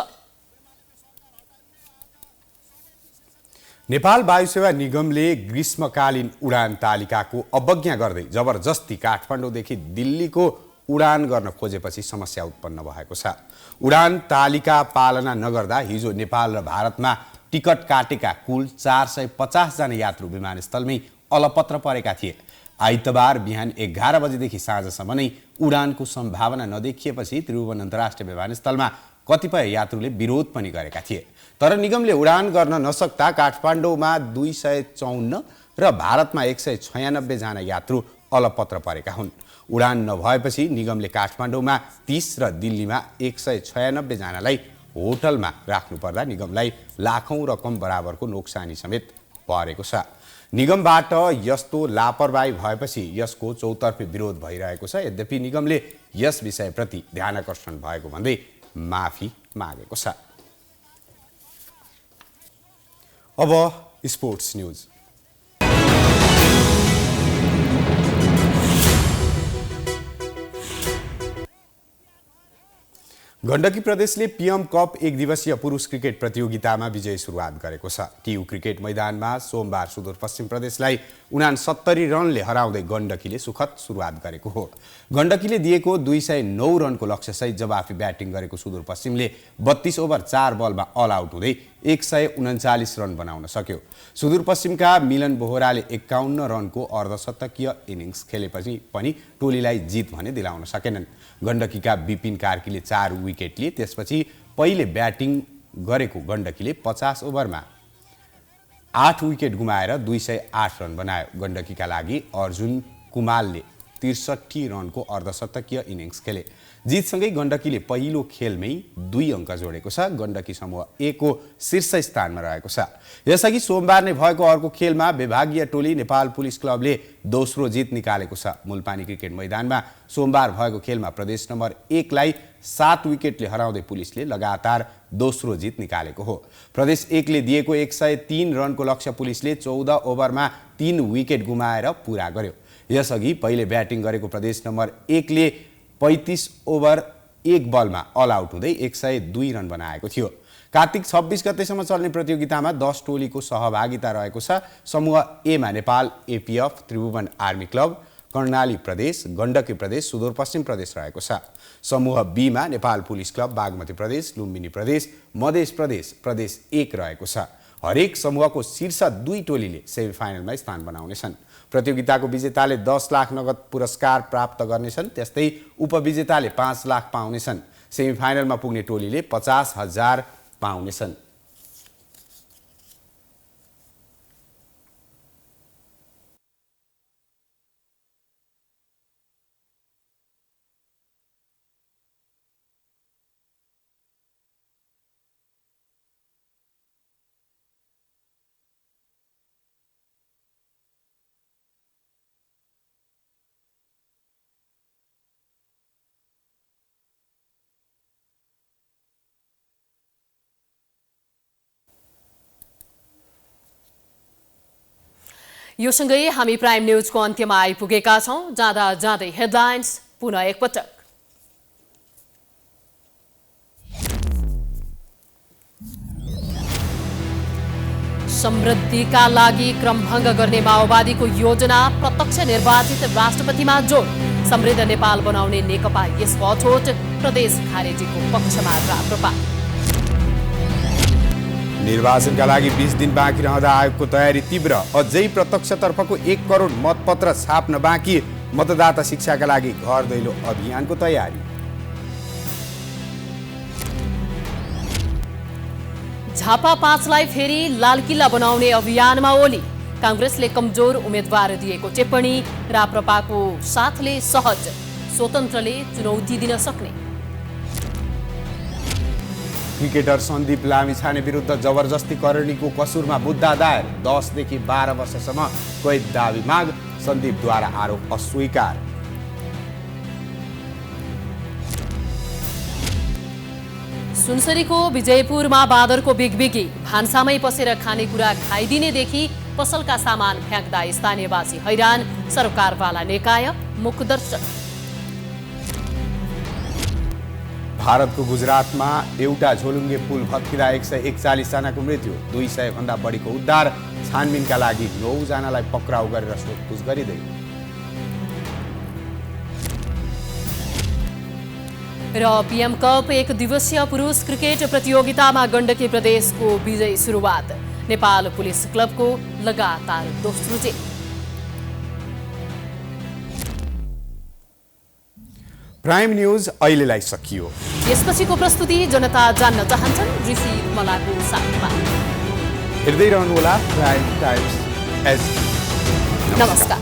नेपाल वायुसेवा निगमले ग्रीष्मकालीन उडान तालिकाको अवज्ञा गर्दै जबरजस्ती काठमाडौँदेखि दिल्लीको उडान गर्न खोजेपछि समस्या उत्पन्न भएको छ। उडान तालिका पालना नगर्दा हिजो नेपाल र भारतमा टिकट काटेका कुल 450 जना यात्रु विमानस्थलमै अलपत्र परेका थिए। आइतबार बिहान 11 बजेदेखि साँझसम्म नै उडानको सम्भावना नदेखिएपछि त्रिभुवन अन्तर्राष्ट्रिय विमानस्थलमा कतिपय यात्रुले विरोध पनि गरेका थिए। तर निगमले उडान गर्न नसक्दा काठमाडौँमा 254 र भारतमा 196 जना यात्रु अलपत्र परेका हुन्। उडान नभएपछि निगमले काठमाडौँमा 30 र दिल्लीमा 196 जनालाई होटलमा राख्नुपर्दा निगमलाई लाखौं रकम बराबरको नोक्सानी समेत परेको छ। निगमबाट यस्तो लापरवाही भएपछि यसको चौतर्फी विरोध भइरहेको छ। यद्यपि निगमले यस विषयप्रति ध्यानाकर्षण भएको भन्दै माफी मागेको छ। अब स्पोर्ट्स न्यूज। गण्डकी प्रदेशले पीएम कप एक दिवसीय पुरुष क्रिकेट प्रतियोगितामा विजय सुरुवात गरेको छ। टियु क्रिकेट मैदानमा सोमबार सुदूरपश्चिम प्रदेशलाई 69 रनले हराउँदै गण्डकीले सुखद सुरुवात गरेको हो। गण्डकीले दिएको 209 रनको लक्ष्यसहित जवाफी ब्याटिङ गरेको सुदूरपश्चिमले 32 ओभर 4 बलमा अल आउट हुँदै 139 रन बनाउन सक्यो। सुदूरपश्चिमका मिलन बोहराले 51 रनको अर्धशतकीय इनिङ्स खेलेपछि पनि टोलीलाई जित भने दिलाउन सकेनन्। गण्डकीका विपिन कार्कीले 4 विकेट लिए। त्यसपछि पहिले ब्याटिङ गरेको गण्डकीले 50 ओभरमा 8 विकेट गुमाएर 208 रन बनायो। गण्डकीका लागि अर्जुन कुमालले 63 रनको अर्धशतकीय इनिङ्स खेले। जितसँगै गण्डकीले पहिलो खेलमै 2 अङ्क जोडेको छ। गण्डकी समूह ए को शीर्ष स्थानमा रहेको छ। यसअघि सोमबार नै भएको अर्को खेलमा विभागीय टोली नेपाल पुलिस क्लबले दोस्रो जित निकालेको छ। मुलपानी क्रिकेट मैदानमा सोमबार भएको खेलमा प्रदेश नम्बर 1 लाई 7 विकेटले हराउँदै पुलिसले लगातार दोस्रो जित निकालेको हो। प्रदेश 1 ले दिएको 103 रनको लक्ष्य पुलिसले 14 ओभरमा 3 विकेट गुमाएर पूरा गर्यो। यसअघि पहिले ब्याटिङ गरेको प्रदेश नम्बर 1 ले 35 ओभर 1 बलमा अल आउट हुँदै 102 रन बनाएको थियो। कार्तिक 26 गतेसम्म चल्ने प्रतियोगितामा 10 टोलीको सहभागिता रहेको छ। समूह ए मा Nepal APF, Tribhuvan army club, Karnali प्रदेश, गण्डकी प्रदेश, सुदूरपश्चिम प्रदेश रहेको छ। समूह बीमा नेपाल पुलिस क्लब, बागमती प्रदेश, लुम्बिनी प्रदेश, मधेस प्रदेश, प्रदेश 1 रहेको छ। हरेक समूहको शीर्ष 2 टोलीले सेमिफाइनलमा स्थान बनाउनेछन्। प्रतियोगिताको विजेताले 10 लाख नगद पुरस्कार प्राप्त गर्नेछन्। त्यस्तै उपविजेताले 5 लाख पाउनेछन्। सेमिफाइनलमा पुग्ने टोलीले 50,000 पाउनेछन्। यो सँगै हामी प्राइम न्यूजको अन्त्यमा आइपुगेका छौं। जाँदा जाँदै हेडलाइन्स पुनः एकपटक। समृद्धिका लागि क्रमभङ्ग गर्ने माओवादीको योजना, प्रत्यक्ष निर्वाचित राष्ट्रपतिमा जोड। समृद्ध नेपाल बनाउने नेकपा यसको अठोट, प्रदेश खारेजीको पक्षमा राप्रपा। निर्वाचनका लागि 20 दिन बाँकी रहँदा आयोगको तयारी तीव्र। अझै प्रत्यक्षतर्फको 1 करोड मतपत्र छाप्न बाँकी। मतदाता शिक्षाका लागि घर दैलो अभियानको तयारी। झापा 5लाई फेरि लालकिल्ला बनाउने अभियानमा ओली। कांग्रेसले कमजोर उम्मेदवार दिएको टिप्पणी। राप्रपाको साथले सहज, स्वतन्त्रले चुनौती दिन सक्ने। क्रिकेटर सन्दीप लामिछाने विरुद्ध जबरजस्ती करणीको कसुरमा मुद्दा दायर। 10 देखि 12 वर्षसम्म कैद दाबी माग। सन्दीपद्वारा आरोप अस्वीकार। सुनसरीको विजयपुरमा बाँदरको बिगबिगी। भान्सामै पसेर खानेकुरा खाइदिनेदेखि पसलका सामान फ्याँक्दा स्थानीयवासी हैरान। सरकारवाला निकाय मुखदर्शक। भारतको गुजरातमा एउटा झोलुङ्गे पुल भत्किँदा 141 जनाको मृत्यु। 200 भन्दा बढीको उद्धार। छानबिनका लागि 9 जनालाई पक्राउ गरेर सोधपुछ गरिँदै। र पीएम कप 1 दिवसीय पुरुष क्रिकेट प्रतियोगितामा गण्डकी प्रदेशको विजयी सुरुवात। नेपाल पुलिस क्लबको लगातार दोस्रो जित। प्राइम न्यूज अहिलेलाई सकियो। यसपछिको प्रस्तुति जनता जान्न चाहन्छन् ऋषि मलाको साथमा। हेर्दै रहनुहोला प्राइम टाइम्स एज। नमस्कार।